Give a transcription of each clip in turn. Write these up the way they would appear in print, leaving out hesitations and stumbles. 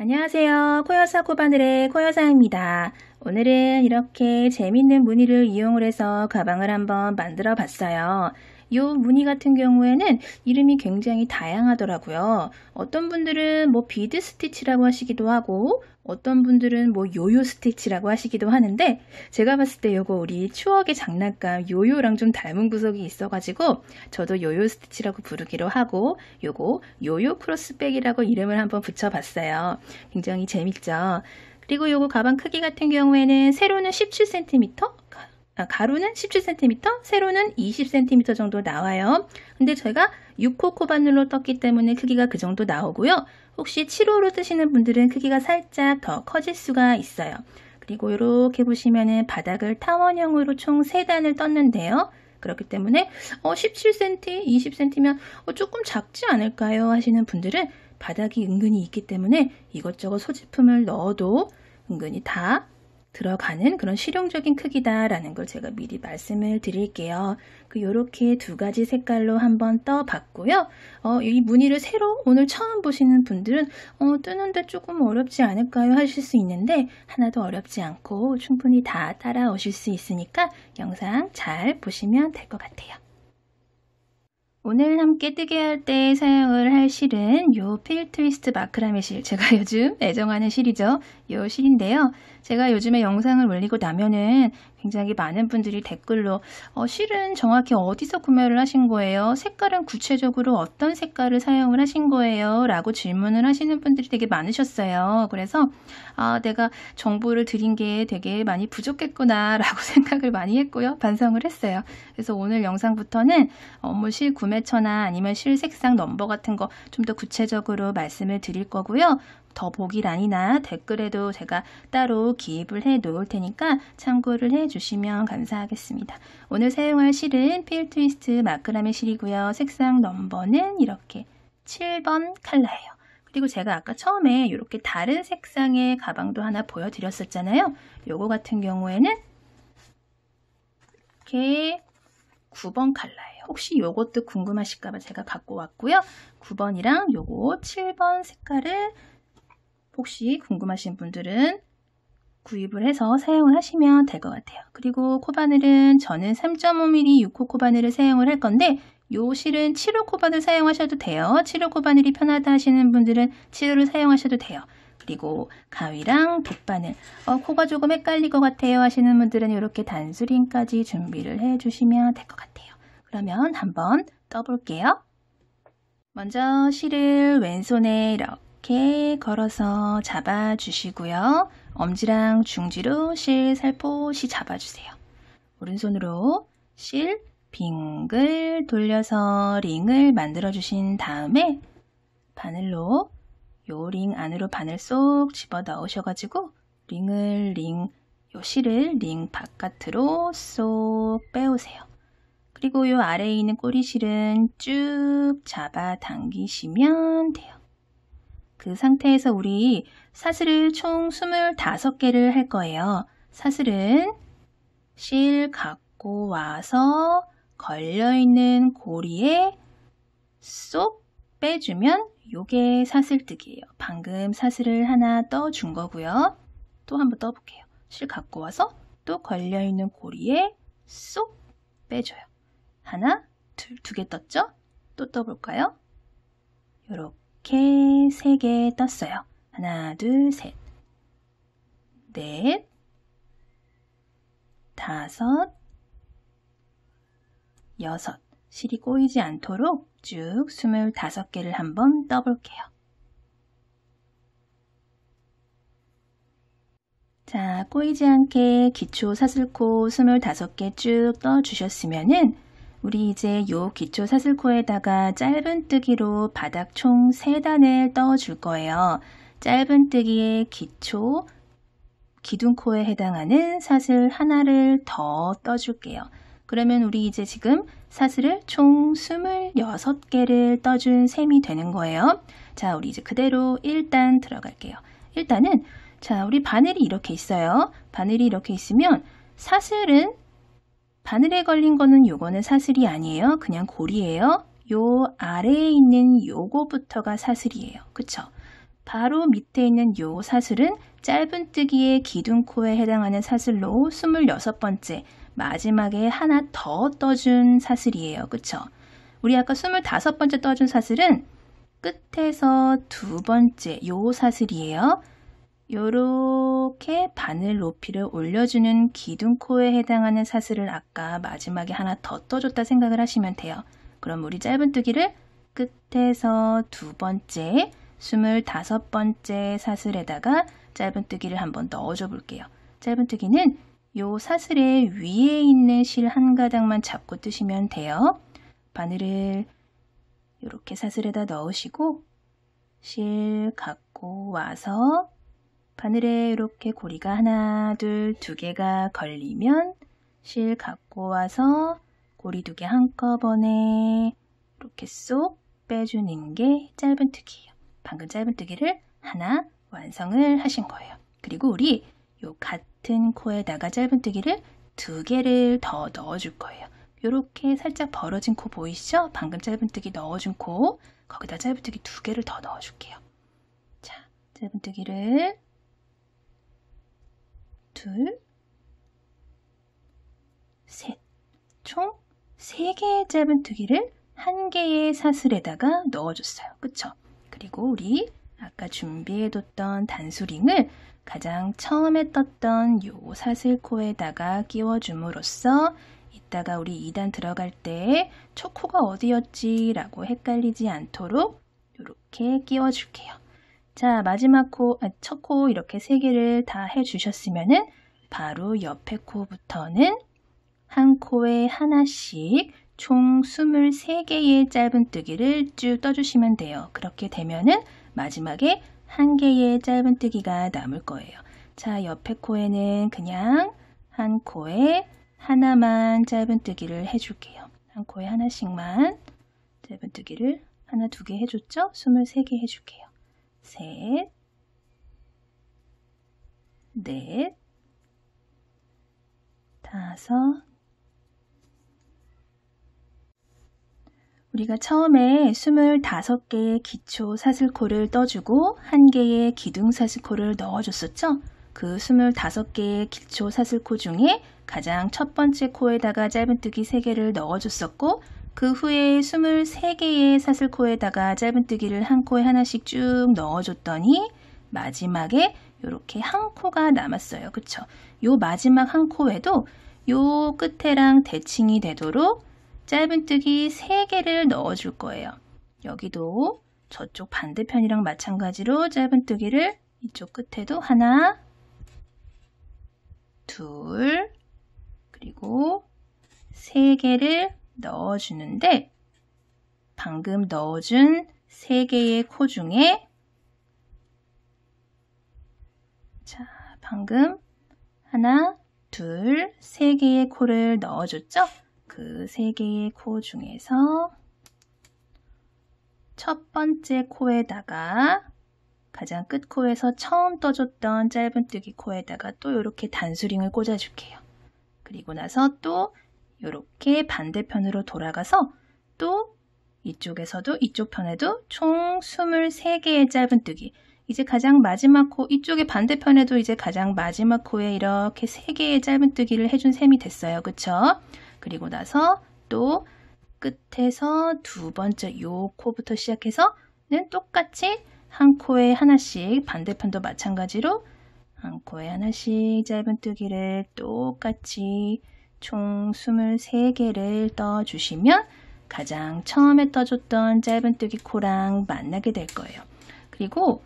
안녕하세요. 코여사 코바늘의 코여사입니다. 오늘은 이렇게 재밌는 무늬를 이용을 해서 가방을 한번 만들어 봤어요. 이 무늬 같은 경우에는 이름이 굉장히 다양하더라고요. 어떤 분들은 뭐 비드 스티치라고 하시기도 하고 어떤 분들은 뭐 요요 스티치라고 하시기도 하는데 제가 봤을 때 이거 우리 추억의 장난감 요요랑 좀 닮은 구석이 있어가지고 저도 요요 스티치라고 부르기로 하고 요거 요요 크로스백이라고 이름을 한번 붙여봤어요. 굉장히 재밌죠? 그리고 요거 가방 크기 같은 경우에는 세로는 17cm, 가로는 17cm, 세로는 20cm 정도 나와요. 근데 제가 6호 코바늘로 떴기 때문에 크기가 그 정도 나오고요. 혹시 7호로 뜨시는 분들은 크기가 살짝 더 커질 수가 있어요. 그리고 이렇게 보시면은 바닥을 타원형으로 총 3단을 떴는데요. 그렇기 때문에 17cm, 20cm면 조금 작지 않을까요? 하시는 분들은 바닥이 은근히 있기 때문에 이것저것 소지품을 넣어도 은근히 다 들어가는 그런 실용적인 크기다라는 걸 제가 미리 말씀을 드릴게요. 요렇게 두 가지 색깔로 한번 떠봤고요. 이 무늬를 새로 오늘 처음 보시는 분들은 뜨는데 조금 어렵지 않을까요? 하실 수 있는데 하나도 어렵지 않고 충분히 다 따라오실 수 있으니까 영상 잘 보시면 될 것 같아요. 오늘 함께 뜨게 할 때 사용을 할 실은 요 필 트위스트 마크라메 실, 제가 요즘 애정하는 실이죠. 요 실인데요. 제가 요즘에 영상을 올리고 나면은 굉장히 많은 분들이 댓글로 실은 정확히 어디서 구매를 하신 거예요? 색깔은 구체적으로 어떤 색깔을 사용을 하신 거예요? 라고 질문을 하시는 분들이 되게 많으셨어요. 그래서 내가 정보를 드린 게 되게 많이 부족했구나 라고 생각을 많이 했고요. 반성을 했어요. 그래서 오늘 영상부터는 뭐 실 구매처나 아니면 실 색상 넘버 같은 거 좀 더 구체적으로 말씀을 드릴 거고요. 더보기란이나 댓글에도 제가 따로 기입을 해 놓을 테니까 참고를 해 주시면 감사하겠습니다. 오늘 사용할 실은 필 트위스트 마크라메 실이고요. 색상 넘버는 이렇게 7번 컬러예요. 그리고 제가 아까 처음에 이렇게 다른 색상의 가방도 하나 보여드렸었잖아요. 요거 같은 경우에는 이렇게 9번 컬러예요. 혹시 요것도 궁금하실까봐 제가 갖고 왔고요. 9번이랑 요거 7번 색깔을 혹시 궁금하신 분들은 구입을 해서 사용을 하시면 될 것 같아요. 그리고 코바늘은 저는 3.5mm 6호 코바늘을 사용을 할 건데 요 실은 7호 코바늘 사용하셔도 돼요. 7호 코바늘이 편하다 하시는 분들은 7호를 사용하셔도 돼요. 그리고 가위랑 돗바늘, 코가 조금 헷갈릴 것 같아요 하시는 분들은 이렇게 단수링까지 준비를 해주시면 될 것 같아요. 그러면 한번 떠볼게요. 먼저 실을 왼손에 이렇게 걸어서 잡아주시고요. 엄지랑 중지로 실 살포시 잡아주세요. 오른손으로 실 빙글 돌려서 링을 만들어주신 다음에 바늘로 요 링 안으로 바늘 쏙 집어 넣으셔가지고 요 실을 링 바깥으로 쏙 빼오세요. 그리고 요 아래에 있는 꼬리실은 쭉 잡아 당기시면 돼요. 그 상태에서 우리 사슬을 총 25개를 할 거예요. 사슬은 실 갖고 와서 걸려있는 고리에 쏙 빼주면 요게 사슬뜨기예요. 방금 사슬을 하나 떠준 거고요. 또 한번 떠볼게요. 실 갖고 와서 또 걸려있는 고리에 쏙 빼줘요. 하나, 둘, 2개 떴죠? 또 떠볼까요? 요렇게 3개 떴어요. 하나, 둘, 셋, 넷, 5, 6. 실이 꼬이지 않도록 쭉 25개를 한번 떠볼게요. 자, 꼬이지 않게 기초 사슬코 25개 쭉 떠주셨으면은 우리 이제 요 기초 사슬코에다가 짧은뜨기로 바닥 총 3단을 떠줄 거예요. 짧은뜨기의 기초 기둥코에 해당하는 사슬 하나를 더 떠줄게요. 그러면 우리 이제 지금 사슬을 총 26개를 떠준 셈이 되는 거예요. 자, 우리 이제 그대로 1단 들어갈게요. 1단은 자, 우리 바늘이 이렇게 있어요. 바늘이 이렇게 있으면 사슬은 바늘에 걸린 거는 요거는 사슬이 아니에요. 그냥 고리예요. 요 아래에 있는 요거부터가 사슬이에요. 그쵸? 바로 밑에 있는 요 사슬은 짧은뜨기의 기둥코에 해당하는 사슬로 26번째 마지막에 하나 더 떠준 사슬이에요. 그쵸? 우리 아까 25번째 떠준 사슬은 끝에서 두 번째 요 사슬이에요. 요렇게 바늘 높이를 올려주는 기둥코에 해당하는 사슬을 아까 마지막에 하나 더 떠줬다 생각을 하시면 돼요. 그럼 우리 짧은뜨기를 끝에서 두 번째 25번째 사슬에다가 짧은뜨기를 한번 넣어줘 볼게요. 짧은뜨기는 요 사슬의 위에 있는 실 한 가닥만 잡고 뜨시면 돼요. 바늘을 이렇게 사슬에다 넣으시고 실 갖고 와서 바늘에 이렇게 고리가 하나, 둘, 두 개가 걸리면 실 갖고 와서 고리 두 개 한꺼번에 이렇게 쏙 빼주는 게 짧은뜨기예요. 방금 짧은뜨기를 하나 완성을 하신 거예요. 그리고 우리 요 같은 코에다가 짧은뜨기를 두 개를 더 넣어줄 거예요. 이렇게 살짝 벌어진 코 보이시죠? 방금 짧은뜨기 넣어준 코, 거기다 짧은뜨기 두 개를 더 넣어줄게요. 자, 짧은뜨기를 둘, 셋, 총 3개의 짧은뜨기를 한 개의 사슬에다가 넣어줬어요. 그쵸? 그리고 우리 아까 준비해뒀던 단수링을 가장 처음에 떴던 요 사슬코에다가 끼워줌으로써 이따가 우리 2단 들어갈 때 첫 코가 어디였지? 라고 헷갈리지 않도록 이렇게 끼워줄게요. 자, 마지막 코, 첫 코 이렇게 3개를 다 해주셨으면은 바로 옆에 코부터는 한 코에 하나씩 총 23개의 짧은뜨기를 쭉 떠주시면 돼요. 그렇게 되면은 마지막에 한 개의 짧은뜨기가 남을 거예요. 자, 옆에 코에는 그냥 한 코에 하나만 짧은뜨기를 해줄게요. 한 코에 하나씩만 짧은뜨기를 하나, 두 개 해줬죠? 23개 해줄게요. 셋, 넷, 다섯. 우리가 처음에 25개의 기초 사슬코를 떠주고 1개의 기둥 사슬코를 넣어줬었죠? 그 25개의 기초 사슬코 중에 가장 첫 번째 코에다가 짧은뜨기 3개를 넣어줬었고 그 후에 23개의 사슬코에다가 짧은뜨기를 한 코에 하나씩 쭉 넣어줬더니 마지막에 이렇게 한 코가 남았어요. 그쵸? 요 마지막 한 코에도 요 끝에랑 대칭이 되도록 짧은뜨기 3개를 넣어줄 거예요. 여기도 저쪽 반대편이랑 마찬가지로 짧은뜨기를 이쪽 끝에도 하나, 둘, 그리고 3개를 넣어주는데 방금 넣어준 3개의 코 중에 자, 방금 하나, 둘, 3개의 코를 넣어줬죠? 그 3개의 코 중에서 첫 번째 코에다가 가장 끝 코에서 처음 떠줬던 짧은뜨기 코에다가 또 이렇게 단수링을 꽂아줄게요. 그리고 나서 또 이렇게 반대편으로 돌아가서 또 이쪽에서도 이쪽 편에도 총 23개의 짧은뜨기. 이제 가장 마지막 코, 이쪽의 반대편에도 이제 가장 마지막 코에 이렇게 3개의 짧은뜨기를 해준 셈이 됐어요. 그쵸? 그리고 나서 또 끝에서 두 번째 요 코부터 시작해서는 똑같이 한 코에 하나씩 반대편도 마찬가지로 한 코에 하나씩 짧은뜨기를 똑같이 총 23개를 떠주시면 가장 처음에 떠줬던 짧은뜨기 코랑 만나게 될 거예요. 그리고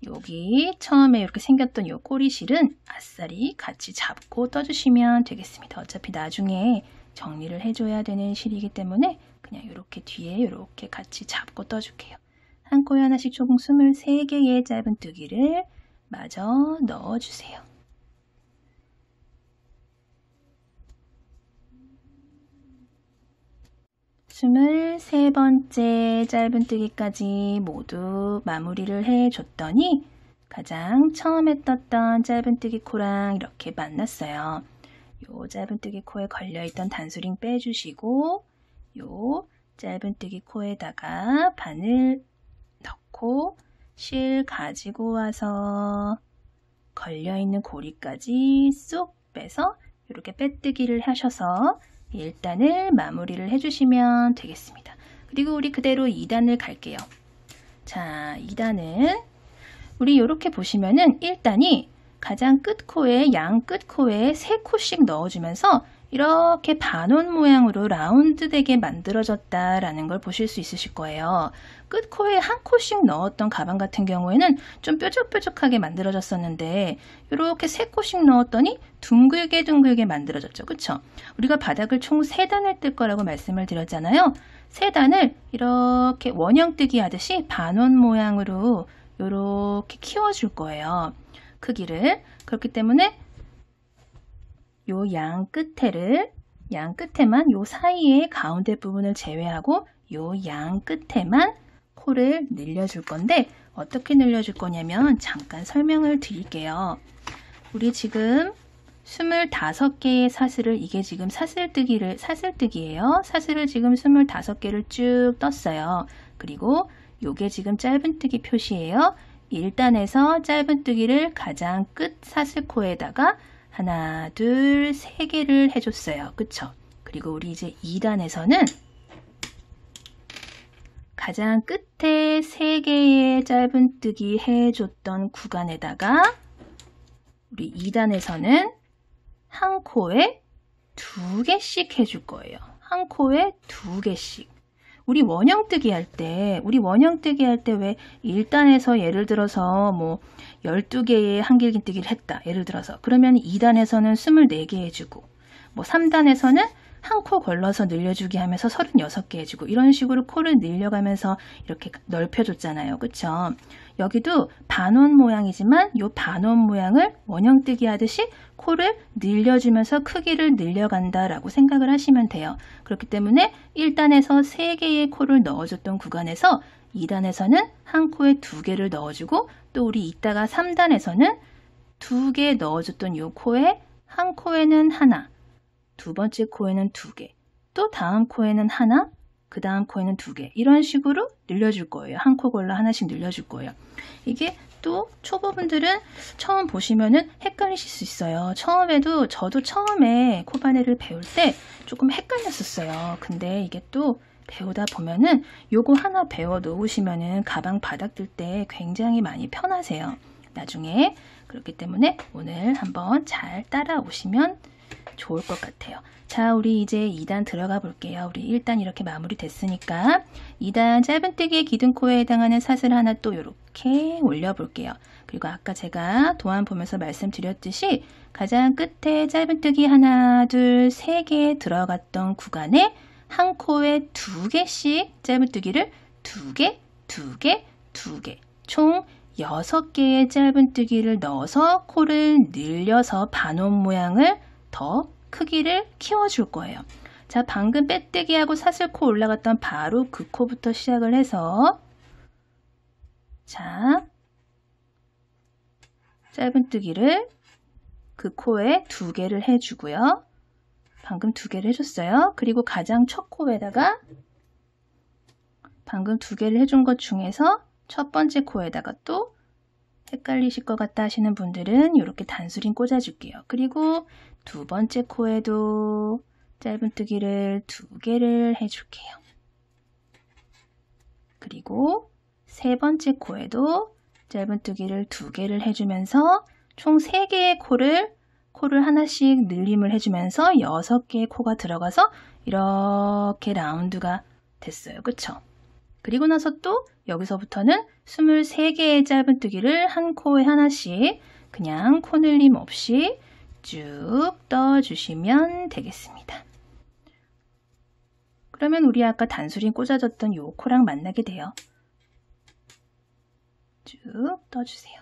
여기 처음에 이렇게 생겼던 요 꼬리실은 아싸리 같이 잡고 떠주시면 되겠습니다. 어차피 나중에 정리를 해줘야 되는 실이기 때문에 그냥 이렇게 뒤에 이렇게 같이 잡고 떠줄게요. 한 코에 하나씩 총 23개의 짧은뜨기를 마저 넣어주세요. 스물세 번째 짧은뜨기까지 모두 마무리를 해줬더니 가장 처음에 떴던 짧은뜨기 코랑 이렇게 만났어요. 요 짧은뜨기 코에 걸려있던 단수링 빼주시고 요 짧은뜨기 코에다가 바늘 넣고 실 가지고 와서 걸려있는 고리까지 쏙 빼서 이렇게 빼뜨기를 하셔서 1단을 마무리를 해주시면 되겠습니다. 그리고 우리 그대로 2단을 갈게요. 자, 2단은 우리 이렇게 보시면은 1단이 가장 끝코에 양 끝코에 3코씩 넣어주면서 이렇게 반원 모양으로 라운드 되게 만들어졌다라는 걸 보실 수 있으실 거예요. 끝코에 한 코씩 넣었던 가방 같은 경우에는 좀 뾰족뾰족하게 만들어졌었는데 이렇게 3코씩 넣었더니 둥글게 만들어졌죠. 그쵸? 우리가 바닥을 총 3단을 뜰 거라고 말씀을 드렸잖아요. 3단을 이렇게 원형뜨기 하듯이 반원 모양으로 이렇게 키워줄 거예요. 크기를. 그렇기 때문에 요 양 끝에만 요 사이에 가운데 부분을 제외하고 요 양 끝에만 코를 늘려줄 건데 어떻게 늘려줄 거냐면 잠깐 설명을 드릴게요. 우리 지금 25개의 사슬을 이게 지금 사슬뜨기예요. 사슬을 지금 25개를 쭉 떴어요. 그리고 요게 지금 짧은뜨기 표시예요. 1단에서 짧은뜨기를 가장 끝 사슬코에다가 하나, 둘, 3개를 해줬어요. 그쵸? 그리고 우리 이제 2단에서는 가장 끝에 3개의 짧은뜨기 해줬던 구간에다가 우리 2단에서는 한 코에 2개씩 해줄 거예요. 한 코에 2개씩. 우리 원형뜨기 할 때 왜 1단에서 예를 들어서 뭐 12개의 한길긴뜨기를 했다. 예를 들어서 그러면 2단에서는 24개 해주고 뭐 3단에서는 한 코 걸러서 늘려주기 하면서 36개 해주고 이런 식으로 코를 늘려가면서 이렇게 넓혀줬잖아요. 그쵸? 여기도 반원 모양이지만 이 반원 모양을 원형뜨기 하듯이 코를 늘려주면서 크기를 늘려간다라고 생각을 하시면 돼요. 그렇기 때문에 1단에서 3개의 코를 넣어줬던 구간에서 2단에서는 한 코에 2개를 넣어주고 또 우리 이따가 3단에서는 2개 넣어줬던 이 코에 한 코에는 하나, 두 번째 코에는 2개, 또 다음 코에는 하나, 그 다음 코에는 2개 이런 식으로 늘려줄 거예요. 한 코 걸러 하나씩 늘려줄 거예요. 이게 또 초보분들은 처음 보시면은 헷갈리실 수 있어요. 저도 처음에 코바네를 배울 때 조금 헷갈렸었어요. 근데 이게 또 배우다 보면은 요거 하나 배워 놓으시면은 가방 바닥 뜰 때 굉장히 많이 편하세요. 나중에. 그렇기 때문에 오늘 한번 잘 따라오시면 좋을 것 같아요. 자, 우리 이제 2단 들어가 볼게요. 우리 1단 이렇게 마무리 됐으니까 2단 짧은뜨기의 기둥코에 해당하는 사슬 하나 또 이렇게 올려 볼게요. 그리고 아까 제가 도안 보면서 말씀드렸듯이 가장 끝에 짧은뜨기 하나, 둘, 3개 들어갔던 구간에 한 코에 2개씩 짧은뜨기를 2개, 2개, 2개 총 6개의 짧은뜨기를 넣어서 코를 늘려서 반원 모양을 더 크기를 키워줄 거예요. 자, 방금 빼뜨기하고 사슬코 올라갔던 바로 그 코부터 시작을 해서 자, 짧은뜨기를 그 코에 2개를 해주고요. 방금 2개를 해줬어요. 그리고 가장 첫 코에다가 방금 2개를 해준 것 중에서 첫 번째 코에다가 또 헷갈리실 것 같다 하시는 분들은 이렇게 단수링 꽂아줄게요. 그리고 두 번째 코에도 짧은뜨기를 2개를 해줄게요. 그리고 세 번째 코에도 짧은뜨기를 2개를 해주면서 총 3개의 코를 하나씩 늘림을 해주면서 6개의 코가 들어가서 이렇게 라운드가 됐어요. 그쵸? 그리고 나서 또 여기서부터는 23개의 짧은뜨기를 한 코에 하나씩 그냥 코늘림 없이 쭉 떠주시면 되겠습니다. 그러면 우리 아까 단수링 꽂아줬던 요 코랑 만나게 돼요. 쭉 떠주세요.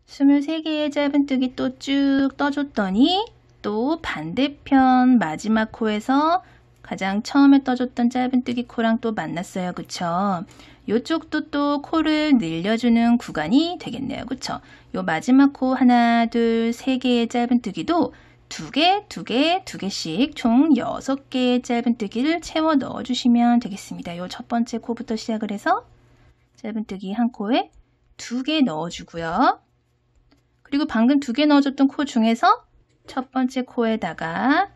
23개의 짧은뜨기 또 쭉 떠줬더니 또 반대편 마지막 코에서 가장 처음에 떠줬던 짧은뜨기 코랑 또 만났어요. 그쵸? 이쪽도 또 코를 늘려주는 구간이 되겠네요. 그쵸? 요 마지막 코 하나, 둘, 3개의 짧은뜨기도 두 개씩 총 6개의 짧은뜨기를 채워 넣어주시면 되겠습니다. 요 첫 번째 코부터 시작을 해서 짧은뜨기 한 코에 2개 넣어주고요. 그리고 방금 2개 넣어줬던 코 중에서 첫 번째 코에다가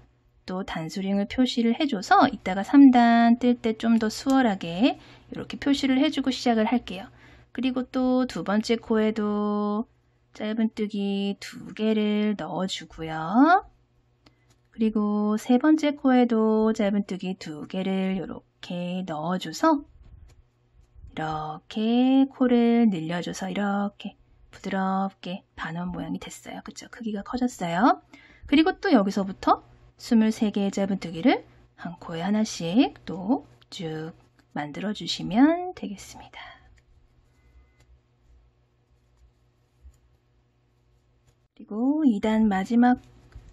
또 단수링을 표시를 해줘서 이따가 3단 뜰 때 좀 더 수월하게 이렇게 표시를 해주고 시작을 할게요. 그리고 또 두 번째 코에도 짧은뜨기 2개를 넣어주고요. 그리고 세 번째 코에도 짧은뜨기 2개를 이렇게 넣어줘서 이렇게 코를 늘려줘서 이렇게 부드럽게 반원 모양이 됐어요. 그쵸? 크기가 커졌어요. 그리고 또 여기서부터 23개의 짧은뜨기를 한 코에 하나씩 또 쭉 만들어 주시면 되겠습니다. 그리고 2단 마지막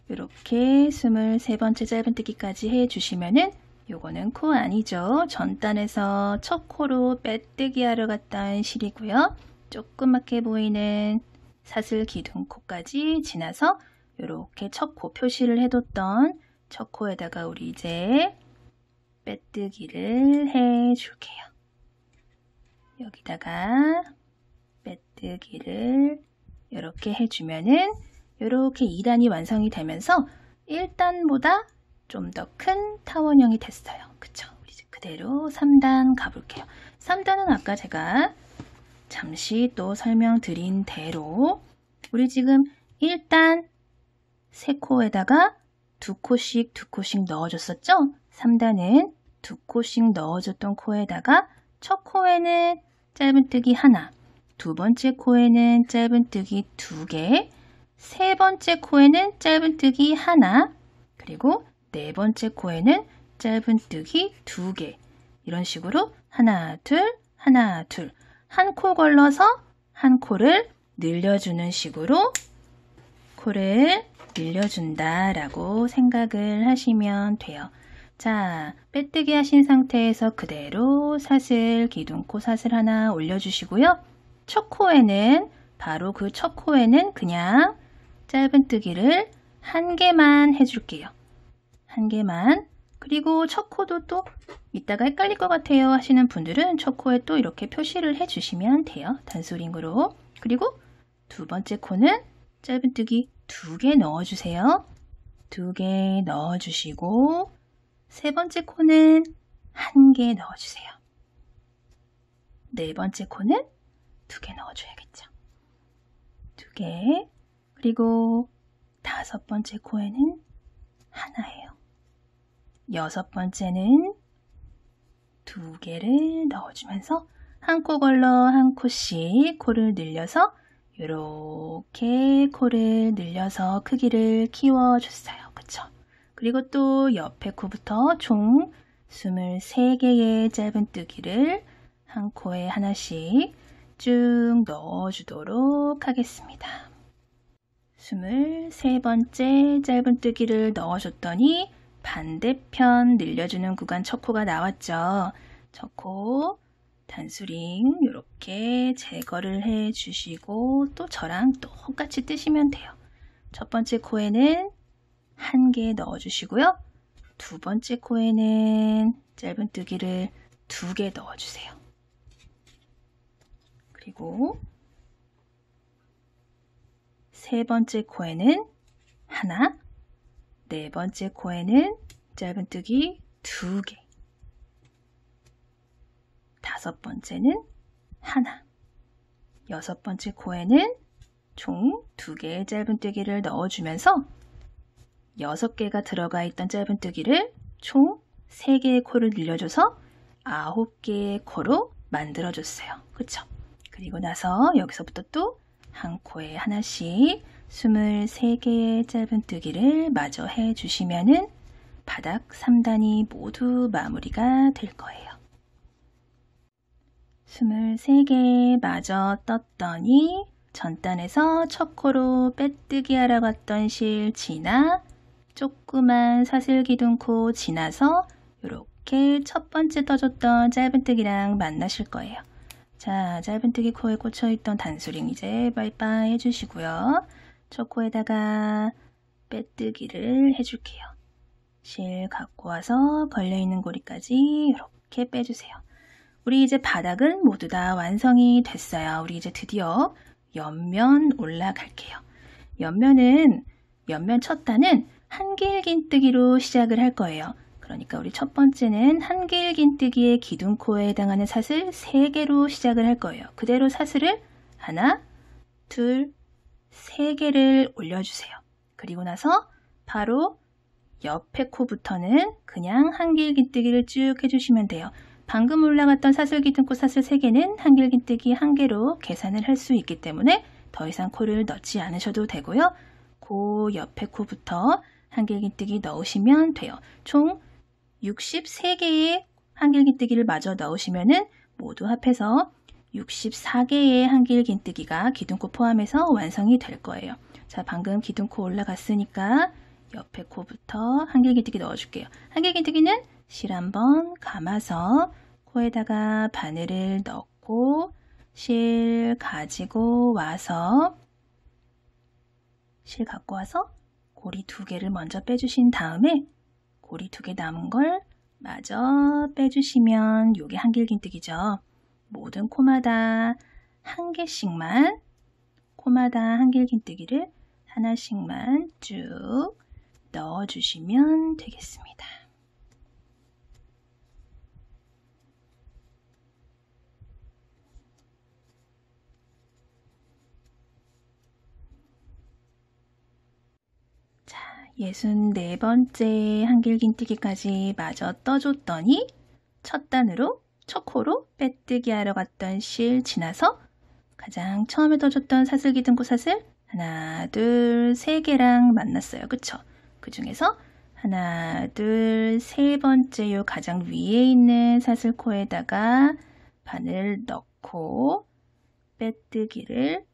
이렇게 23번째 짧은뜨기까지 해주시면은 요거는 코 아니죠. 전단에서 첫 코로 빼뜨기 하러 갔던 실이고요. 조그맣게 보이는 사슬 기둥코까지 지나서 이렇게 첫 코 표시를 해뒀던 첫 코에다가 우리 이제 빼뜨기를 해줄게요. 여기다가 빼뜨기를 이렇게 해주면은 이렇게 2단이 완성이 되면서 1단보다 좀 더 큰 타원형이 됐어요. 그쵸? 우리 이제 그대로 3단 가볼게요. 3단은 아까 제가 잠시 또 설명드린 대로 우리 지금 1단 3코에다가 2코씩 넣어줬었죠? 3단은 2코씩 넣어줬던 코에다가 첫 코에는 짧은뜨기 하나, 두 번째 코에는 짧은뜨기 2개, 세 번째 코에는 짧은뜨기 하나, 그리고 네 번째 코에는 짧은뜨기 2개. 이런 식으로 하나, 둘, 하나, 둘. 한 코 걸러서 한 코를 늘려주는 식으로 코를 늘려준다라고 생각을 하시면 돼요. 자, 빼뜨기 하신 상태에서 그대로 사슬, 기둥코 사슬 하나 올려주시고요. 첫 코에는 바로 그 첫 코에는 그냥 짧은뜨기를 한 개만 해줄게요. 한 개만. 그리고 첫 코도 또 이따가 헷갈릴 것 같아요 하시는 분들은 첫 코에 또 이렇게 표시를 해주시면 돼요. 단수링으로. 그리고 두 번째 코는 짧은뜨기 2개 넣어주세요. 2개 넣어주시고 세 번째 코는 1개 넣어주세요. 네 번째 코는 2개 넣어줘야겠죠. 2개. 그리고 다섯 번째 코에는 하나예요. 여섯 번째는 2개를 넣어주면서 한 코 걸러 한 코씩 코를 늘려서 이렇게 코를 늘려서 크기를 키워줬어요. 그쵸? 그리고 또 옆에 코부터 총 23개의 짧은뜨기를 한 코에 하나씩 쭉 넣어주도록 하겠습니다. 23번째 짧은뜨기를 넣어줬더니 반대편 늘려주는 구간 첫 코가 나왔죠. 첫 코 단수링 이렇게 제거를 해주시고 또 저랑 똑같이 뜨시면 돼요. 첫 번째 코에는 1개 넣어주시고요. 두 번째 코에는 짧은뜨기를 2개 넣어주세요. 그리고 세 번째 코에는 하나, 네 번째 코에는 짧은뜨기 2개, 다섯 번째는 하나, 여섯 번째 코에는 총 2개의 짧은뜨기를 넣어주면서 6개가 들어가 있던 짧은뜨기를 총 3개의 코를 늘려줘서 9개의 코로 만들어줬어요. 그쵸? 그리고 나서 여기서부터 또 한 코에 하나씩 23개의 짧은뜨기를 마저 해주시면은 바닥 3단이 모두 마무리가 될 거예요. 23개 마저 떴더니 전단에서 첫 코로 빼뜨기 하러 갔던 실 지나 조그만 사슬기둥코 지나서 이렇게 첫 번째 떠줬던 짧은뜨기랑 만나실 거예요. 자, 짧은뜨기 코에 꽂혀있던 단수링 이제 빠이빠이 해주시고요. 첫 코에다가 빼뜨기를 해줄게요. 실 갖고 와서 걸려있는 고리까지 이렇게 빼주세요. 우리 이제 바닥은 모두 다 완성이 됐어요. 우리 이제 드디어 옆면 올라갈게요. 옆면은 옆면 첫 단은 한길긴뜨기로 시작을 할 거예요. 그러니까 우리 첫 번째는 한길긴뜨기의 기둥코에 해당하는 사슬 3개로 시작을 할 거예요. 그대로 사슬을 하나, 둘, 3개를 올려주세요. 그리고 나서 바로 옆에 코부터는 그냥 한길긴뜨기를 쭉 해주시면 돼요. 방금 올라갔던 사슬 기둥코 사슬 3개는 한길긴뜨기 1개로 계산을 할 수 있기 때문에 더 이상 코를 넣지 않으셔도 되고요. 그 옆에 코부터 한길긴뜨기 넣으시면 돼요. 총 63개의 한길긴뜨기를 마저 넣으시면은 모두 합해서 64개의 한길긴뜨기가 기둥코 포함해서 완성이 될 거예요. 자, 방금 기둥코 올라갔으니까 옆에 코부터 한길긴뜨기 넣어줄게요. 한길긴뜨기는 실 한번 감아서 코에다가 바늘을 넣고 실 가지고 와서 실 갖고 와서 고리 2개를 먼저 빼주신 다음에 고리 2개 남은 걸 마저 빼주시면 요게 한길긴뜨기죠. 모든 코마다 1개씩만 코마다 한길긴뜨기를 하나씩만 쭉 넣어주시면 되겠습니다. 자, 64번째 한길긴뜨기까지 마저 떠줬더니 첫 단으로 첫 코로 빼뜨기 하러 갔던 실 지나서 가장 처음에 떠줬던 사슬 기둥코 사슬 하나, 둘, 3개랑 만났어요. 그쵸? 그 중에서 하나, 둘, 3번째 요 가장 위에 있는 사슬코에다가 바늘 넣고 빼뜨기를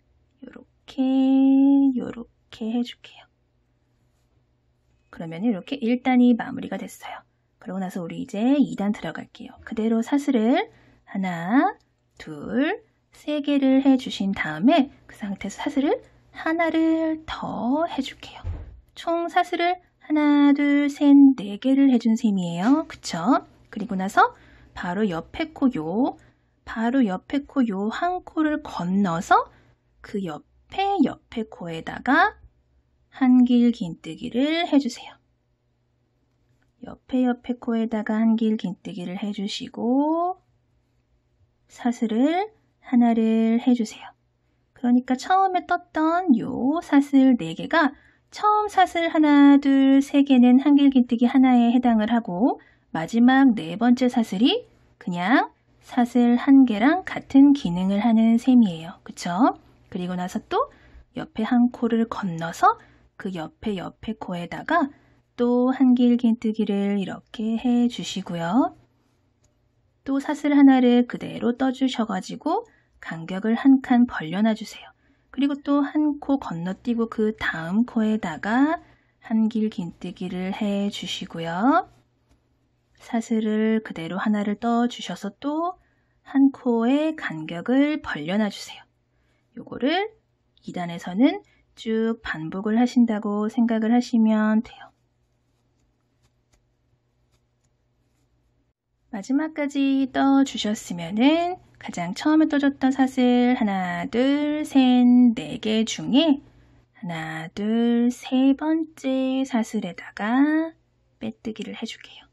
요렇게 해줄게요. 그러면 이렇게 1단이 마무리가 됐어요. 그러고 나서 우리 이제 2단 들어갈게요. 그대로 사슬을 하나, 둘, 3개를 해주신 다음에 그 상태에서 사슬을 하나를 더 해줄게요. 총 사슬을 하나, 둘, 셋, 4개를 해준 셈이에요. 그쵸? 그리고 나서 바로 옆에 코 요 한 코를 건너서 그 옆에 코에다가 한길긴뜨기를 해주세요. 옆에 코에다가 한길긴뜨기를 해주시고 사슬을 하나를 해주세요. 그러니까 처음에 떴던 요 사슬 4개가 처음 사슬 하나, 둘, 3개는 한길긴뜨기 하나에 해당을 하고 마지막 4번째 사슬이 그냥 사슬 1개랑 같은 기능을 하는 셈이에요. 그쵸? 그리고 나서 또 옆에 한 코를 건너서 그 옆에 코에다가 또 한길긴뜨기를 이렇게 해주시고요. 또 사슬 하나를 그대로 떠주셔가지고 간격을 한 칸 벌려놔주세요. 그리고 또 한 코 건너뛰고 그 다음 코에다가 한길긴뜨기를 해주시고요. 사슬을 그대로 하나를 떠주셔서 또 한 코의 간격을 벌려놔주세요. 요거를 2단에서는 쭉 반복을 하신다고 생각을 하시면 돼요. 마지막까지 떠주셨으면은 가장 처음에 떠줬던 사슬 하나, 둘, 셋, 4개 중에 하나, 둘, 3번째 사슬에다가 빼뜨기를 해줄게요.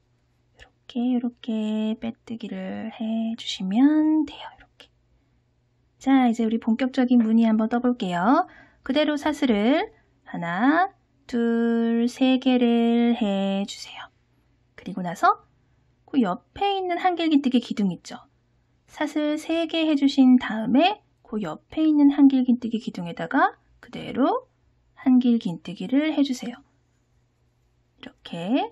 이렇게 빼뜨기를 해주시면 돼요. 이렇게. 자, 이제 우리 본격적인 무늬 한번 떠볼게요. 그대로 사슬을 하나, 둘, 3개를 해주세요. 그리고 나서 그 옆에 있는 한길긴뜨기 기둥 있죠? 사슬 3개 해주신 다음에 그 옆에 있는 한길긴뜨기 기둥에다가 그대로 한길긴뜨기를 해주세요. 이렇게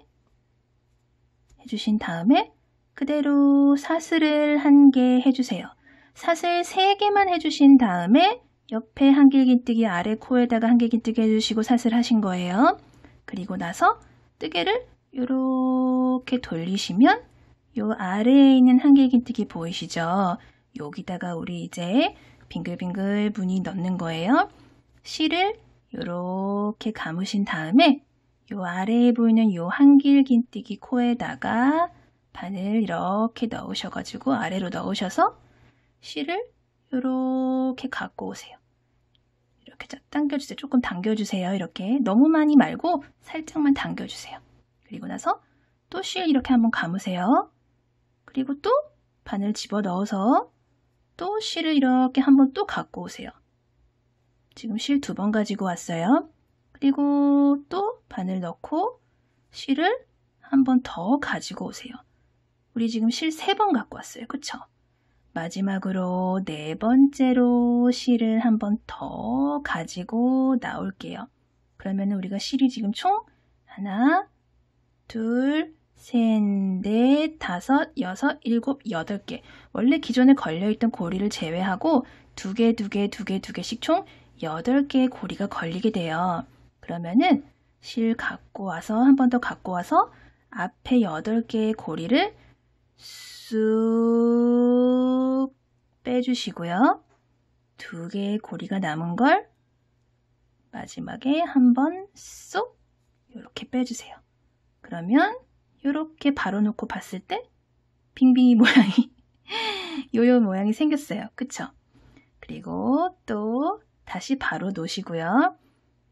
해주신 다음에 그대로 사슬을 1개 해주세요. 사슬 3개만 해주신 다음에 옆에 한길긴뜨기 아래 코에다가 한길긴뜨기 해주시고 사슬 하신 거예요. 그리고 나서 뜨개를 이렇게 돌리시면 요 아래에 있는 한길긴뜨기 보이시죠? 여기다가 우리 이제 빙글빙글 무늬 넣는 거예요. 실을 요렇게 감으신 다음에 요 아래에 보이는 요 한길긴뜨기 코에다가 바늘 이렇게 넣으셔가지고 아래로 넣으셔서 실을 요렇게 갖고 오세요. 이렇게 당겨주세요. 조금 당겨주세요. 이렇게 너무 많이 말고 살짝만 당겨주세요. 그리고 나서 또 실 이렇게 한번 감으세요. 그리고 또 바늘 집어넣어서 또 실을 이렇게 한번 또 갖고 오세요. 지금 실 2번 가지고 왔어요. 그리고 또 바늘 넣고 실을 한 번 더 가지고 오세요. 우리 지금 실 3번 갖고 왔어요. 그쵸? 마지막으로 4번째로 실을 한 번 더 가지고 나올게요. 그러면 우리가 실이 지금 총 하나, 둘, 셋, 넷, 다섯, 여섯, 일곱, 8개. 원래 기존에 걸려있던 고리를 제외하고 2개씩 총 8개의 고리가 걸리게 돼요. 그러면은 실 갖고 와서 한 번 더 갖고 와서 앞에 8개의 고리를 쑥 빼주시고요. 2개의 고리가 남은 걸 마지막에 한 번 쏙 이렇게 빼주세요. 그러면 이렇게 바로 놓고 봤을 때 빙빙이 모양이 요요 모양이 생겼어요. 그쵸? 그리고 또 다시 바로 놓으시고요.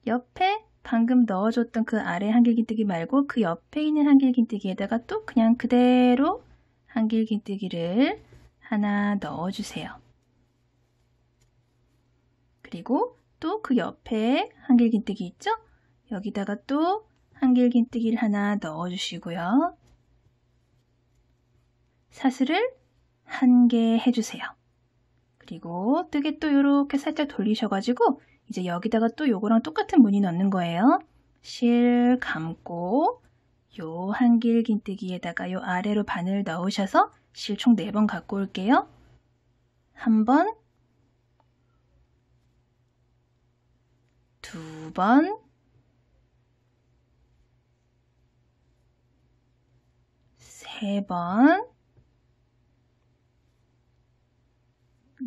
옆에 방금 넣어줬던 그 아래 한길긴뜨기 말고 그 옆에 있는 한길긴뜨기에다가 또 그냥 그대로 한길긴뜨기를 하나 넣어주세요. 그리고 또 그 옆에 한길긴뜨기 있죠? 여기다가 또 한길긴뜨기를 하나 넣어주시고요. 사슬을 1개 해주세요. 그리고 뜨개 또 이렇게 살짝 돌리셔가지고 이제 여기다가 또 요거랑 똑같은 무늬 넣는 거예요. 실 감고 요 한길긴뜨기에다가 요 아래로 바늘 넣으셔서 실 총 4번 갖고 올게요. 1번, 2번, 3번,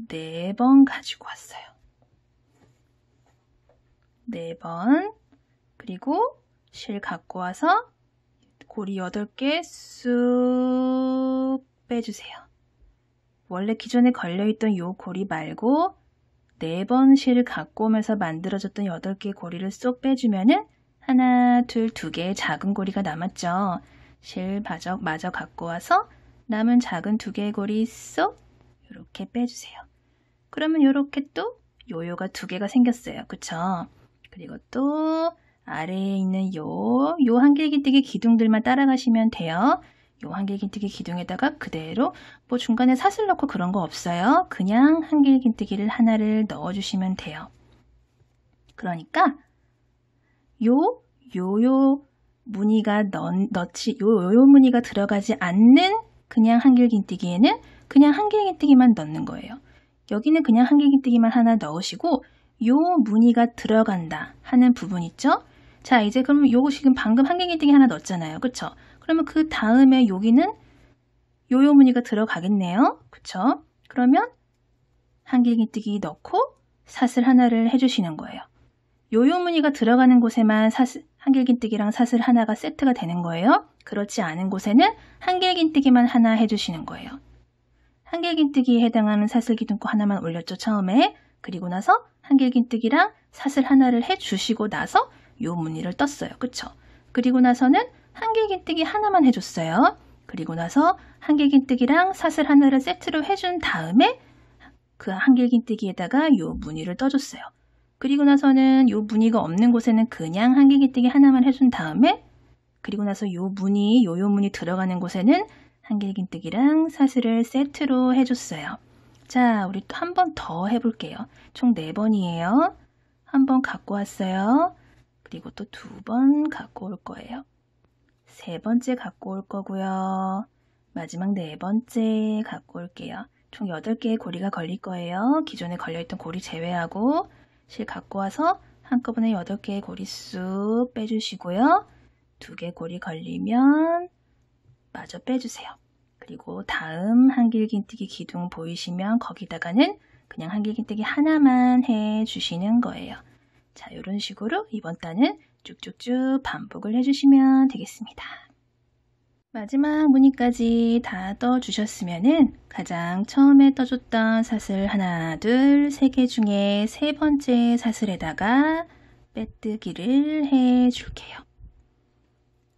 4번 가지고 왔어요. 4번, 그리고 실 갖고 와서 고리 8개 쑥 빼주세요. 원래 기존에 걸려있던 요 고리 말고 4번 실을 갖고 오면서 만들어졌던 8개의 고리를 쏙 빼주면은 하나, 둘, 2개의 작은 고리가 남았죠. 실 마저 갖고 와서 남은 작은 2개의 고리 쏙 이렇게 빼주세요. 그러면 이렇게 또 요요가 2개가 생겼어요. 그쵸? 그리고 또 아래에 있는 요 한길긴뜨기 기둥들만 따라가시면 돼요. 요 한길긴뜨기 기둥에다가 그대로 뭐 중간에 사슬 넣고 그런 거 없어요. 그냥 한길긴뜨기를 하나를 넣어주시면 돼요. 그러니까 요요 무늬가 요요 무늬가 들어가지 않는 그냥 한길긴뜨기에는 그냥 한길긴뜨기만 넣는 거예요. 여기는 그냥 한길긴뜨기만 하나 넣으시고 요 무늬가 들어간다 하는 부분 있죠? 자, 이제 그럼 요거 지금 방금 한길긴뜨기 하나 넣었잖아요. 그쵸? 그러면 그 다음에 여기는 요요 무늬가 들어가겠네요. 그쵸? 그러면 한길긴뜨기 넣고 사슬 하나를 해주시는 거예요. 요요 무늬가 들어가는 곳에만 한길긴뜨기랑 사슬 하나가 세트가 되는 거예요. 그렇지 않은 곳에는 한길긴뜨기만 하나 해주시는 거예요. 한길긴뜨기에 해당하는 사슬 기둥코 하나만 올렸죠, 처음에. 그리고 나서 한길긴뜨기랑 사슬 하나를 해주시고 나서 요 무늬를 떴어요. 그쵸? 그리고 나서는 한길긴뜨기 하나만 해줬어요. 그리고 나서 한길긴뜨기랑 사슬 하나를 세트로 해준 다음에 그 한길긴뜨기에다가 요 무늬를 떠줬어요. 그리고 나서는 요 무늬가 없는 곳에는 그냥 한길긴뜨기 하나만 해준 다음에 그리고 나서 요 무늬 들어가는 곳에는 한길긴뜨기랑 사슬을 세트로 해줬어요. 자, 우리 또 한 번 더 해볼게요. 총 4번이에요. 한 번 갖고 왔어요. 그리고 또 2번 갖고 올 거예요. 3번째 갖고 올 거고요. 마지막 4번째 갖고 올게요. 총 8개의 고리가 걸릴 거예요. 기존에 걸려있던 고리 제외하고 실 갖고 와서 한꺼번에 8개의 고리 쑥 빼주시고요. 2개 고리 걸리면 마저 빼주세요. 그리고 다음 한길긴뜨기 기둥 보이시면 거기다가는 그냥 한길긴뜨기 하나만 해주시는 거예요. 자, 이런 식으로 이번 단은 쭉쭉쭉 반복을 해주시면 되겠습니다. 마지막 무늬까지 다 떠주셨으면은 가장 처음에 떠줬던 사슬 하나, 둘, 세 개 중에 세 번째 사슬에다가 빼뜨기를 해줄게요.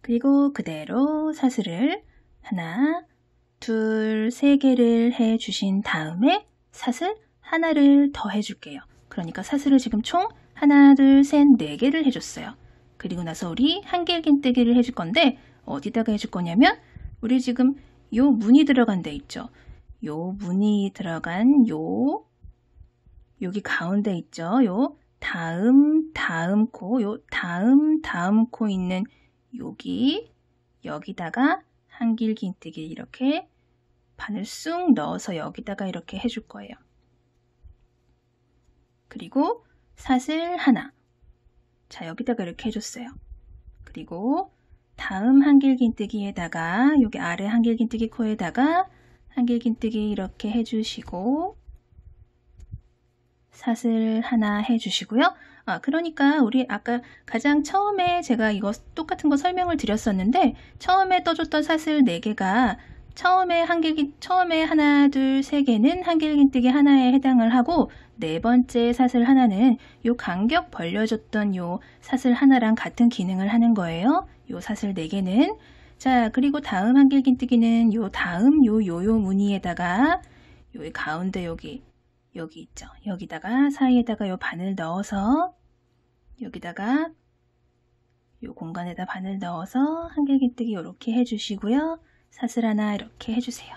그리고 그대로 사슬을 하나, 둘, 세 개를 해주신 다음에 사슬 하나를 더 해줄게요. 그러니까 사슬을 지금 총 하나, 둘, 셋, 네 개를 해줬어요. 그리고 나서 우리 한길긴뜨기를 해줄 건데 어디다가 해줄 거냐면 우리 지금 요 무늬 들어간 데 있죠. 요 무늬 들어간 여기 가운데 있죠. 요 다음 코, 요 다음 코 있는 여기다가 한길긴뜨기 이렇게 바늘 쑥 넣어서 여기다가 이렇게 해줄 거예요. 그리고 사슬 하나. 자, 여기다가 이렇게 해줬어요. 그리고 다음 한길긴뜨기에다가 여기 아래 한길긴뜨기 코에다가 한길긴뜨기 이렇게 해주시고 사슬 하나 해주시고요. 그러니까 우리 아까 가장 처음에 제가 이거 똑같은 거 설명을 드렸었는데 처음에 떠줬던 사슬 4개가 처음에 하나, 둘, 세 개는 한길긴뜨기 하나에 해당을 하고 네 번째 사슬 하나는 요 간격 벌려줬던 요 사슬 하나랑 같은 기능을 하는 거예요. 요 사슬 4개는. 자, 그리고 다음 한길긴뜨기는 요 다음 요요 무늬에다가 요 가운데 여기 있죠. 여기다가 사이에다가 요 바늘 넣어서 여기다가 요 공간에다 바늘 넣어서 한길긴뜨기 이렇게 해주시고요. 사슬 하나 이렇게 해주세요.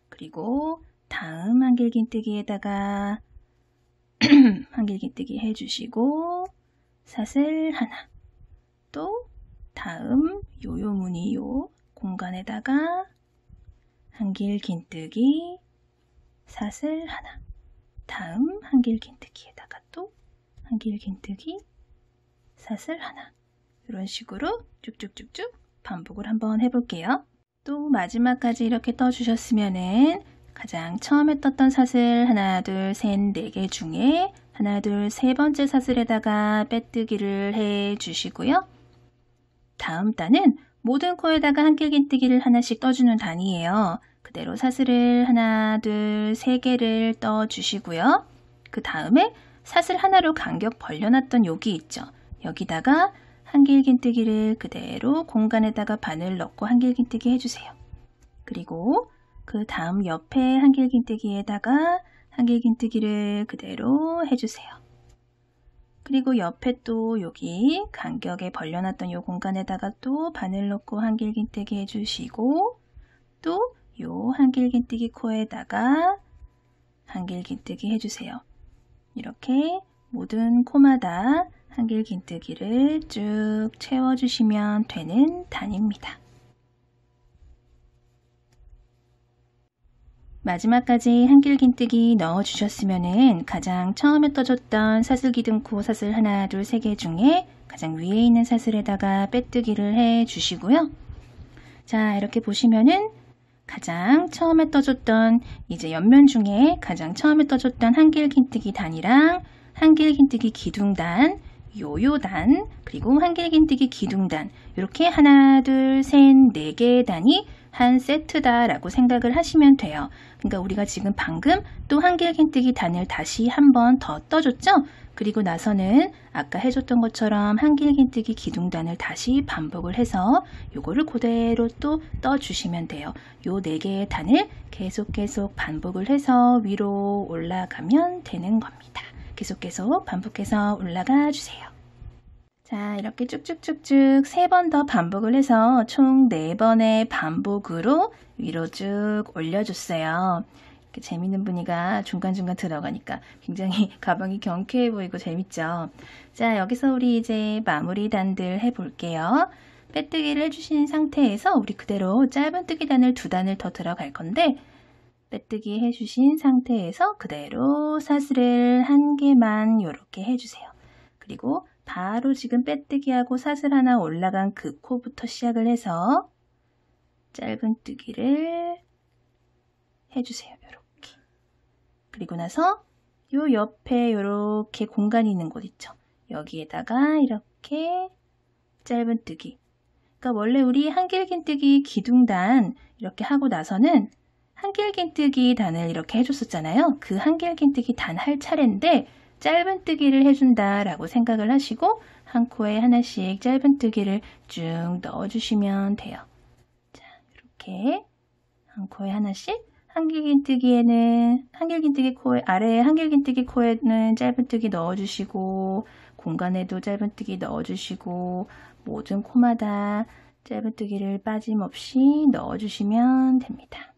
그리고 다음 한길긴뜨기에다가 한길긴뜨기 해주시고 사슬 하나 또 다음 요요 무늬 요 공간에다가 한길긴뜨기 사슬 하나 다음 한길긴뜨기에다가 또 한길긴뜨기 사슬 하나 이런 식으로 쭉쭉쭉쭉 반복을 한번 해볼게요. 또 마지막까지 이렇게 떠주셨으면은 가장 처음에 떴던 사슬 하나, 둘, 셋, 네 개 중에 하나, 둘, 세 번째 사슬에다가 빼뜨기를 해주시고요. 다음 단은 모든 코에다가 한길긴뜨기를 하나씩 떠주는 단이에요. 그대로 사슬을 하나, 둘, 세 개를 떠주시고요. 그 다음에 사슬 하나로 간격 벌려놨던 여기 있죠. 여기다가 한길긴뜨기를 그대로 공간에다가 바늘 넣고 한길긴뜨기 해주세요. 그리고 그 다음 옆에 한길긴뜨기에다가 한길긴뜨기를 그대로 해주세요. 그리고 옆에 또 여기 간격에 벌려놨던 이 공간에다가 또 바늘 넣고 한길긴뜨기 해주시고 또 이 한길긴뜨기 코에다가 한길긴뜨기 해주세요. 이렇게 모든 코마다 한길긴뜨기를 쭉 채워주시면 되는 단입니다. 마지막까지 한길긴뜨기 넣어주셨으면 가장 처음에 떠줬던 사슬기둥코 사슬 하나, 둘, 세 개 중에 가장 위에 있는 사슬에다가 빼뜨기를 해주시고요. 자, 이렇게 보시면은 가장 처음에 떠줬던 이제 옆면 중에 가장 처음에 떠줬던 한길긴뜨기 단이랑 한길긴뜨기 기둥단, 요요단, 그리고 한길긴뜨기 기둥단 이렇게 하나, 둘, 셋, 네 개의 단이 한 세트다라고 생각을 하시면 돼요. 그러니까 우리가 지금 방금 또 한길긴뜨기 단을 다시 한 번 더 떠줬죠? 그리고 나서는 아까 해줬던 것처럼 한길긴뜨기 기둥단을 다시 반복을 해서 요거를 그대로 또 떠주시면 돼요. 요 4개의 단을 계속 반복을 해서 위로 올라가면 되는 겁니다. 계속 반복해서 올라가 주세요. 자, 이렇게 쭉쭉쭉쭉 3번 더 반복을 해서 총 4번의 반복으로 위로 쭉 올려줬어요. 이렇게 재밌는 분위기가 중간중간 들어가니까 굉장히 가방이 경쾌해 보이고 재밌죠. 자, 여기서 우리 이제 마무리 단들 해볼게요. 빼뜨기를 해주신 상태에서 우리 그대로 짧은 뜨기단을 2단을 더 들어갈 건데 빼뜨기 해주신 상태에서 그대로 사슬을 1개만 이렇게 해주세요. 그리고 바로 지금 빼뜨기하고 사슬 하나 올라간 그 코부터 시작을 해서 짧은 뜨기를 해주세요. 이렇게. 그리고 나서 요 옆에 이렇게 공간이 있는 곳 있죠. 여기에다가 이렇게 짧은뜨기. 그러니까 원래 우리 한길긴뜨기 기둥단 이렇게 하고 나서는 한길긴뜨기 단을 이렇게 해줬었잖아요. 그 한길긴뜨기 단 할 차례인데 짧은뜨기를 해준다라고 생각을 하시고 한 코에 하나씩 짧은뜨기를 쭉 넣어주시면 돼요. 자, 이렇게 한 코에 하나씩 한길긴뜨기에는 한길긴뜨기 코에 아래에 한길긴뜨기 코에는 짧은뜨기 넣어주시고 공간에도 짧은뜨기 넣어주시고 모든 코마다 짧은뜨기를 빠짐없이 넣어주시면 됩니다.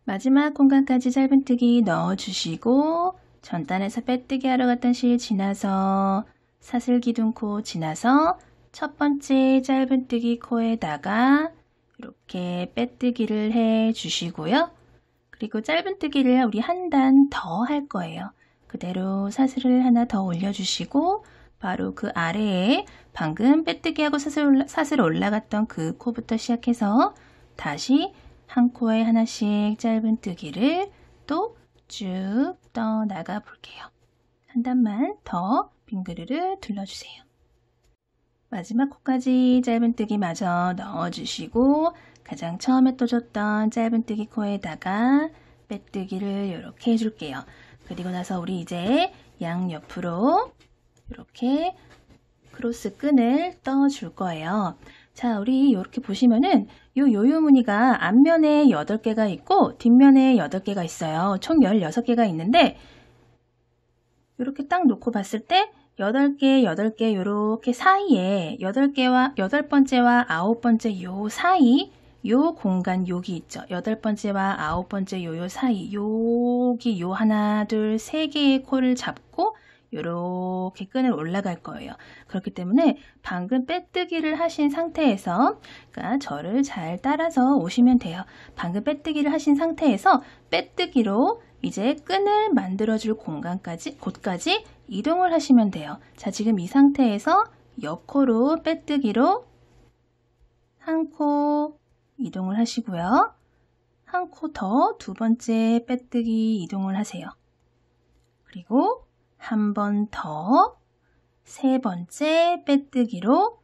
마지막 공간까지 짧은뜨기 넣어주시고 전단에서 빼뜨기 하러 갔던 실 지나서 사슬기둥코 지나서 첫 번째 짧은뜨기 코에다가 이렇게 빼뜨기를 해 주시고요. 그리고 짧은뜨기를 우리 한 단 더 할 거예요. 그대로 사슬을 하나 더 올려주시고 바로 그 아래에 방금 빼뜨기하고 사슬 올라갔던 그 코부터 시작해서 다시 한 코에 하나씩 짧은뜨기를 또 쭉 떠나가 볼게요. 한 단만 더 빙그르르 둘러주세요. 마지막 코까지 짧은뜨기 마저 넣어주시고 가장 처음에 떠줬던 짧은뜨기 코에다가 빼뜨기를 이렇게 해줄게요. 그리고 나서 우리 이제 양옆으로 이렇게 크로스 끈을 떠줄 거예요. 자, 우리 이렇게 보시면은 요요 무늬가 앞면에 8개가 있고 뒷면에 8개가 있어요. 총 16개가 있는데 이렇게 딱 놓고 봤을 때 8개, 8개 이렇게 사이에 8개와 8번째와 9번째 요 사이 요 공간 여기 있죠. 8번째와 9번째 요 사이 여기 요 하나, 둘, 3개의 코를 잡고 이렇게 끈을 올라갈 거예요. 그렇기 때문에 방금 빼뜨기를 하신 상태에서 그러니까 저를 잘 따라서 오시면 돼요. 방금 빼뜨기를 하신 상태에서 빼뜨기로 이제 끈을 만들어줄 곳까지 이동을 하시면 돼요. 자, 지금 이 상태에서 옆코로 빼뜨기로 한 코 이동을 하시고요. 한 코 더 두 번째 빼뜨기 이동을 하세요. 그리고 한 번 더 세 번째 빼뜨기로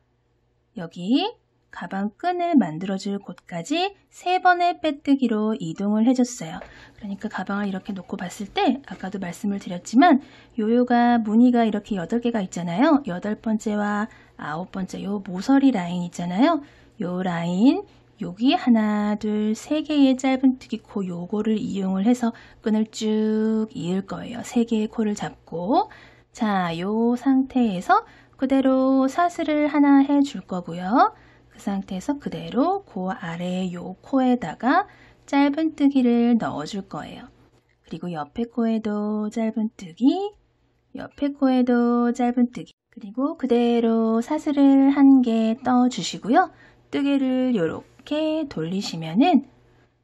여기 가방 끈을 만들어줄 곳까지 3번의 빼뜨기로 이동을 해줬어요. 그러니까 가방을 이렇게 놓고 봤을 때 아까도 말씀을 드렸지만 요요가 무늬가 이렇게 8개가 있잖아요. 8번째와 9번째 요 모서리 라인 있잖아요. 요 라인 여기 하나, 둘, 3개의 짧은뜨기 코 요거를 이용을 해서 끈을 쭉 이을 거예요. 3개의 코를 잡고 자, 요 상태에서 그대로 사슬을 하나 해줄 거고요. 그 상태에서 그대로 그 아래 요 코에다가 짧은뜨기를 넣어줄 거예요. 그리고 옆에 코에도 짧은뜨기, 옆에 코에도 짧은뜨기, 그리고 그대로 사슬을 한 개 떠주시고요. 뜨개를 이렇게 돌리시면은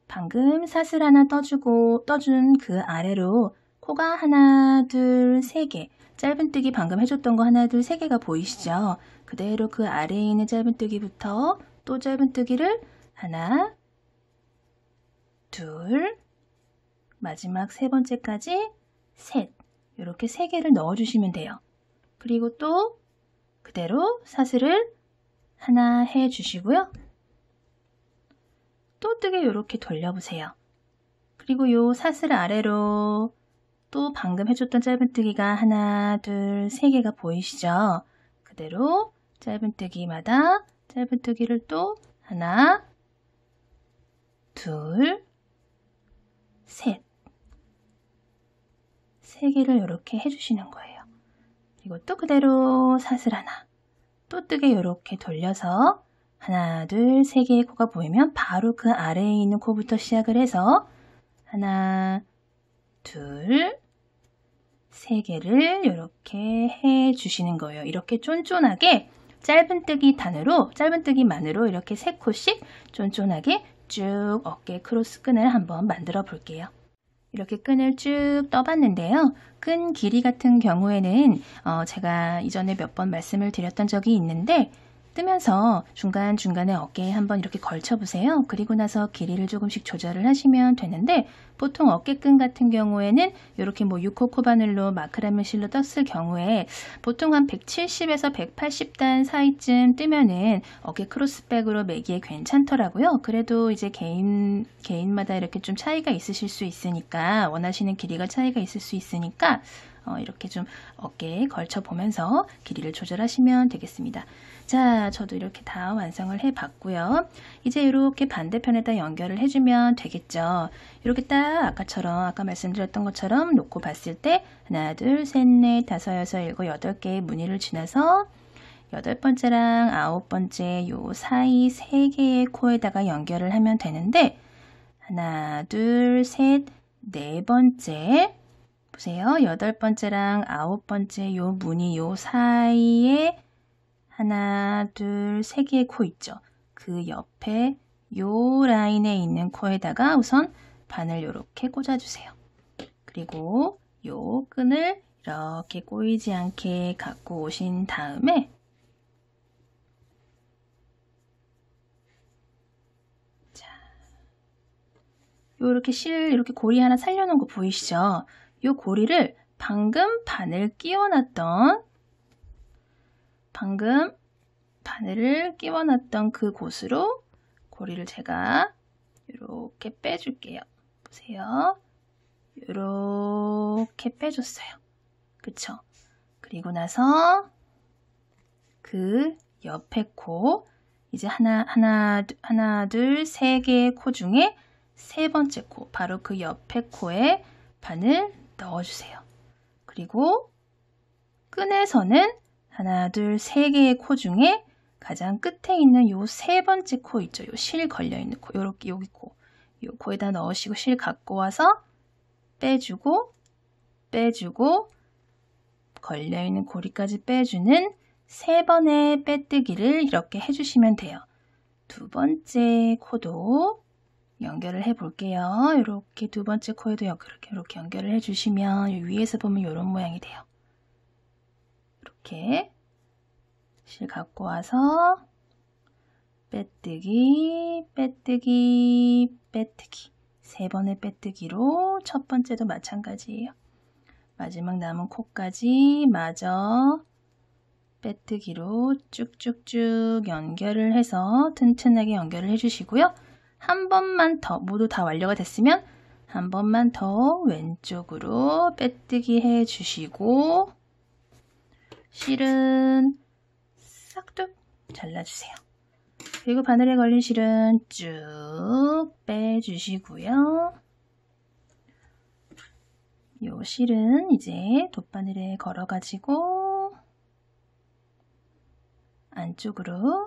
방금 사슬 하나 떠준 그 아래로 코가 하나, 둘, 3개, 짧은뜨기 방금 해줬던 거 하나, 둘, 3개가 보이시죠? 그대로 그 아래에 있는 짧은뜨기부터 또 짧은뜨기를 하나, 둘, 마지막 3번째까지 셋, 이렇게 3개를 넣어주시면 돼요. 그리고 또 그대로 사슬을 하나 해주시고요. 또 뜨개 이렇게 돌려보세요. 그리고 요 사슬 아래로 또 방금 해줬던 짧은뜨기가 하나, 둘, 3개가 보이시죠? 그대로 짧은뜨기마다 짧은뜨기를 또 하나, 둘, 셋, 3개를 이렇게 해주시는 거예요. 그리고 또 그대로 사슬 하나, 또 뜨개 이렇게 돌려서 하나, 둘, 3개의 코가 보이면 바로 그 아래에 있는 코부터 시작을 해서 하나, 둘, 3개를 이렇게 해주시는 거예요. 이렇게 쫀쫀하게 짧은뜨기만으로 이렇게 3코씩 쫀쫀하게 쭉 어깨 크로스 끈을 한번 만들어 볼게요. 이렇게 끈을 쭉 떠봤는데요. 끈 길이 같은 경우에는 제가 이전에 몇 번 말씀을 드렸던 적이 있는데 뜨면서 중간중간에 어깨에 한번 이렇게 걸쳐 보세요. 그리고 나서 길이를 조금씩 조절을 하시면 되는데, 보통 어깨끈 같은 경우에는 이렇게 뭐 6호 코바늘로 마크라면 실로 떴을 경우에 보통 한 170에서 180단 사이쯤 뜨면은 어깨 크로스백으로 매기에 괜찮더라고요. 그래도 이제 개인마다 이렇게 좀 차이가 있으실 수 있으니까, 원하시는 길이가 차이가 있을 수 있으니까 이렇게 좀 어깨에 걸쳐 보면서 길이를 조절하시면 되겠습니다. 자, 저도 이렇게 다 완성을 해 봤고요. 이제 이렇게 반대편에다 연결을 해주면 되겠죠. 이렇게 딱 아까 말씀드렸던 것처럼 놓고 봤을 때 하나, 둘, 셋, 넷, 다섯, 여섯, 일곱, 여덟 개의 무늬를 지나서 여덟 번째랑 아홉 번째 요 사이 세 개의 코에다가 연결을 하면 되는데, 하나, 둘, 셋, 네 번째 보세요. 여덟 번째랑 아홉 번째 요 무늬 요 사이에 하나, 둘, 세 개의 코 있죠. 그 옆에 요 라인에 있는 코에다가 우선 바늘 이렇게 꽂아주세요. 그리고 요 끈을 이렇게 꼬이지 않게 갖고 오신 다음에 자, 요렇게 이렇게 고리 하나 살려놓은 거 보이시죠? 요 고리를 방금 바늘 끼워놨던 그 곳으로 고리를 제가 이렇게 빼줄게요. 보세요. 이렇게 빼줬어요. 그쵸? 그리고 나서 그 옆에 코, 이제 하나, 둘, 세 개의 코 중에 세 번째 코, 바로 그 옆에 코에 바늘 넣어주세요. 그리고 끈에서는 하나, 둘, 세 개의 코 중에 가장 끝에 있는 요 세 번째 코 있죠. 요 실 걸려있는 코, 요렇게 여기 코. 요 코에다 넣으시고 실 갖고 와서 빼주고, 걸려있는 고리까지 빼주는 세 번의 빼뜨기를 이렇게 해주시면 돼요. 두 번째 코도 연결을 해 볼게요. 이렇게 두 번째 코에도 이렇게 연결을 해주시면 위에서 보면 이런 모양이 돼요. 이렇게 실 갖고 와서 빼뜨기, 세 번의 빼뜨기로 첫 번째도 마찬가지예요. 마지막 남은 코까지 마저 빼뜨기로 쭉쭉쭉 연결을 해서 튼튼하게 연결을 해주시고요. 한 번만 더, 모두 다 완료가 됐으면 한 번만 더 왼쪽으로 빼뜨기 해주시고 실은 싹둑 잘라주세요. 그리고 바늘에 걸린 실은 쭉 빼주시고요. 요 실은 이제 돗바늘에 걸어가지고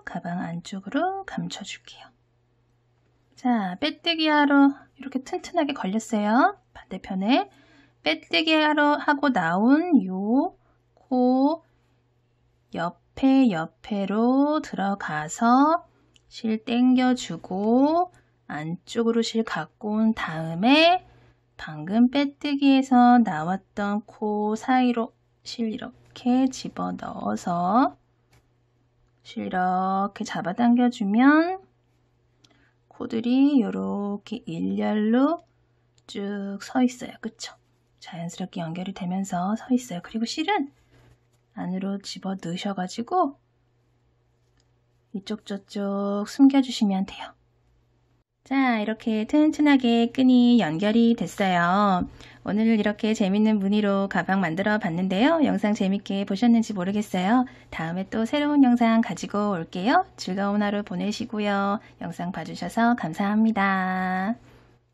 가방 안쪽으로 감춰줄게요. 자, 빼뜨기 하러 이렇게 튼튼하게 걸렸어요. 반대편에 빼뜨기 하고 나온 요 코 옆에로 들어가서 실 당겨주고 안쪽으로 실 갖고 온 다음에 방금 빼뜨기에서 나왔던 코 사이로 실 이렇게 집어넣어서 실 이렇게 잡아당겨주면 코들이 이렇게 일렬로 쭉 서 있어요. 그쵸? 자연스럽게 연결이 되면서 서 있어요. 그리고 실은 안으로 집어 넣으셔가지고 이쪽 저쪽 숨겨주시면 돼요. 자, 이렇게 튼튼하게 끈이 연결이 됐어요. 오늘 이렇게 재밌는 무늬로 가방 만들어 봤는데요. 영상 재밌게 보셨는지 모르겠어요. 다음에 또 새로운 영상 가지고 올게요. 즐거운 하루 보내시고요. 영상 봐주셔서 감사합니다.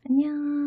안녕.